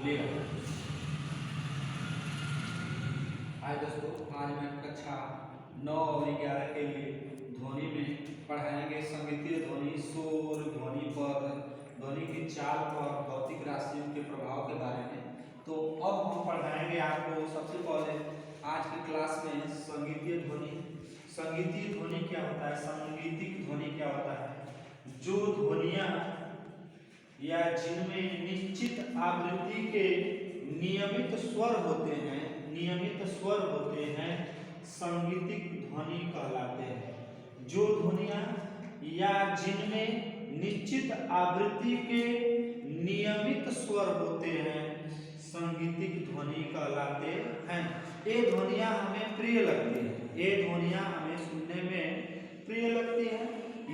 लेगा। आज दोस्तों, आज मैं कक्षा 9 और 11 के लिए ध्वनि में पढ़ाएंगे संगीतीय ध्वनि, शोर, ध्वनि पद, ध्वनि की चाल पर भौतिक राशियों के प्रभाव के बारे में। तो अब हम पढ़ाएंगे आपको सबसे पहले आज की क्लास में संगीतीय ध्वनि। संगीतीय ध्वनि क्या होता है, सांगीतिक ध्वनि क्या होता है? जो ध्वनियाँ या जिनमें निश्चित आवृत्ति के नियमित स्वर होते हैं संगीतिक ध्वनि कहलाते हैं। जो ध्वनियाँ या जिनमें निश्चित आवृत्ति के नियमित स्वर होते हैं संगीतिक ध्वनि कहलाते हैं। ये ध्वनियाँ हमें प्रिय लगती हैं, ये ध्वनियाँ हमें सुनने में प्रिय लगती हैं।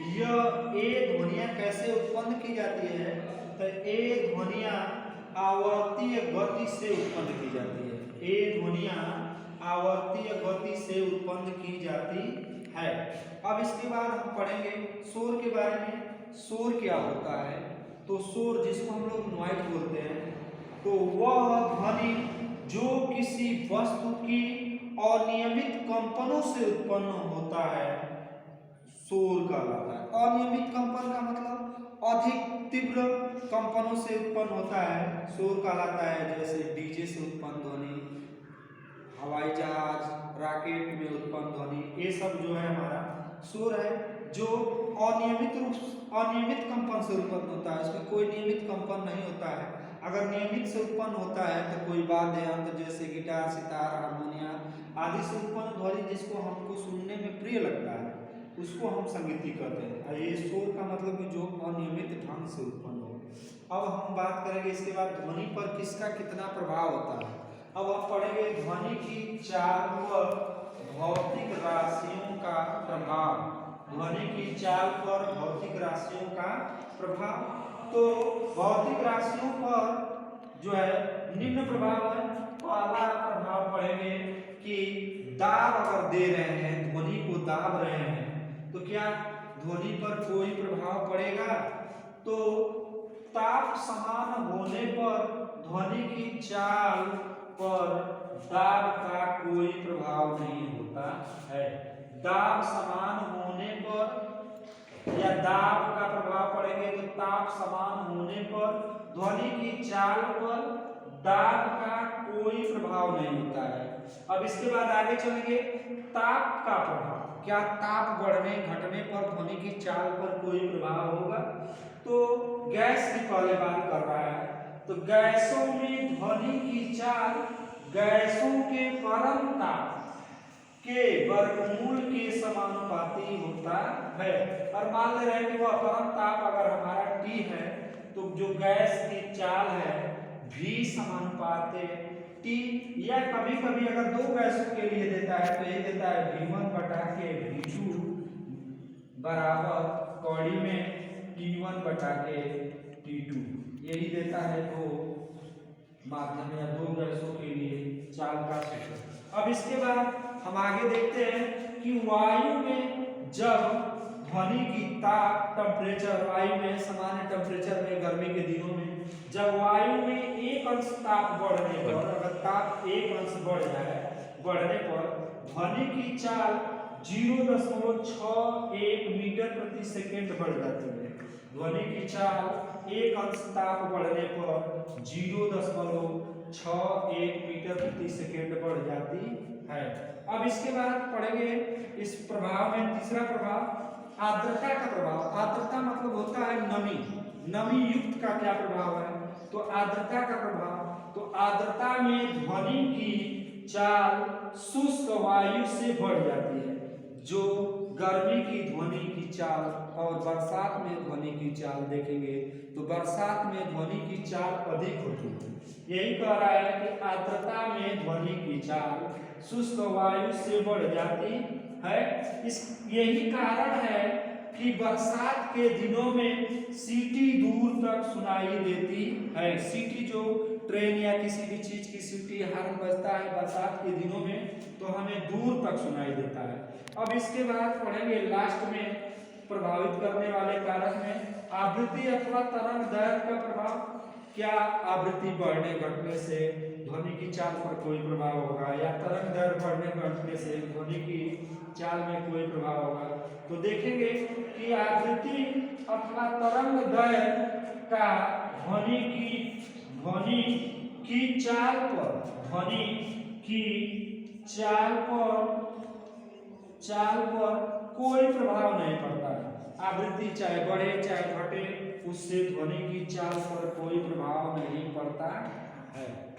ये ध्वनियाँ कैसे उत्पन्न की जाती है? तो ये ध्वनियाँ आवर्तीय गति से उत्पन्न की जाती है। ये ध्वनियाँ आवर्तीय गति से उत्पन्न की जाती है। अब इसके बाद हम पढ़ेंगे शोर के बारे में। शोर क्या होता है? तो शोर, जिसको हम लोग नॉइज बोलते हैं, तो वह ध्वनि जो किसी वस्तु की अनियमित कंपनों से उत्पन्न होता है शोर कहलाता है। अनियमित कंपन का मतलब अधिक तीव्र कंपनों से उत्पन्न होता है शोर कहलाता है। जैसे डीजे से उत्पन्न ध्वनि, हवाई जहाज, रॉकेट में उत्पन्न ध्वनि, ये सब जो है हमारा शोर है, जो अनियमित कंपन से उत्पन्न होता है। इसमें कोई नियमित कंपन नहीं होता है। अगर नियमित से उत्पन्न होता है तो कोई वाद्य यंत्र जैसे गिटार, सितार, हारमोनियम आदि से उत्पन्न ध्वनि जिसको हमको सुनने में प्रिय लगता है उसको हम संगीतिक कहते हैं। और ये शोर का मतलब कि जो अनियमित ढंग से उत्पन्न हो। अब हम बात करेंगे इसके बाद ध्वनि पर किसका कितना प्रभाव होता है। अब हम पढ़ेंगे ध्वनि की चाल पर भौतिक राशियों का प्रभाव। ध्वनि की चाल पर भौतिक राशियों का प्रभाव। तो भौतिक राशियों पर जो है निम्न प्रभाव है। पहला प्रभाव पढ़ेंगे कि दाब अगर दे रहे हैं, ध्वनि को दाब रहे हैं, तो क्या ध्वनि पर कोई प्रभाव पड़ेगा? तो ताप समान होने पर ध्वनि की चाल पर दाब का कोई प्रभाव नहीं होता है। दाब समान होने पर या दाब का प्रभाव पड़ेंगे तो ताप समान होने पर ध्वनि की चाल पर दाब का कोई प्रभाव नहीं होता है। अब इसके बाद आगे चलेंगे ताप का प्रभाव। क्या ताप बढ़ने घटने पर ध्वनि की चाल पर कोई प्रभाव होगा? तो गैस की पहले बात कर रहा है, तो गैसों में ध्वनि की चाल गैसों के परम ताप के वर्गमूल के समानुपाती होता है। और मान ले रहे हैं कि वह परम ताप अगर हमारा T है तो जो गैस की चाल है V समानुपात T, या कभी कभी अगर दो गैसों के लिए देता है तो ये देता है V1 बटा के V2 बराबर कौड़ी में T1 बटा के T2। यही देता है दो माध्यम या दो गैसों के लिए चाल का सूत्र। अब इसके बाद हम आगे देखते हैं कि वायु में जब ध्वनि की ताप टेम्परेचर, वायु में सामान्य टेम्परेचर में गर्मी के दिनों में जब वायु में 1 अंश ताप बढ़ने पर, अगर ताप 1 अंश बढ़ जाए, बढ़ने पर ध्वनि की चाल 0.61 मीटर प्रति सेकेंड बढ़ जाती है। ध्वनि की चाल 1 अंश ताप बढ़ने पर 0.61 मीटर प्रति सेकेंड बढ़ जाती है। अब इसके बाद पढ़ेंगे इस प्रभाव में तीसरा प्रभाव आर्द्रता का प्रभाव। आर्द्रता मतलब होता है नमी, नमी युक्त का क्या प्रभाव है? तो आर्द्रता का प्रभाव। तो आर्द्रता में ध्वनि की चाल शुष्क वायु से बढ़ जाती है। जो गर्मी की ध्वनि की चाल और बरसात में ध्वनि की चाल देखेंगे तो बरसात में ध्वनि की चाल अधिक होती है। यही कह रहा है कि आर्द्रता में ध्वनि की चाल शुष्क वायु से बढ़ जाती है। यही कारण है कि बरसात के दिनों में सीटी दूर तक सुनाई देती है। सीटी जो ट्रेन या किसी भी चीज की सीटी हॉर्न बजता है बरसात के दिनों में तो हमें दूर तक सुनाई देता है। अब इसके बाद पढ़ेंगे लास्ट में प्रभावित करने वाले कारक में आवृत्ति अथवा तरंग दैर्घ्य का प्रभाव। क्या आवृत्ति बढ़ने घटने से ध्वनि की चाल पर कोई प्रभाव होगा या तरंग दैर्घ्य बढ़ने घटने से ध्वनि की चाल में कोई प्रभाव होगा। तो देखेंगे कि आवृत्ति अथवा तरंग दैर्घ्य का ध्वनि की चाल पर कोई प्रभाव नहीं पड़ता है। आवृत्ति चाहे बढ़े चाहे घटे उससे ध्वनि की चाल पर कोई प्रभाव नहीं पड़ता है।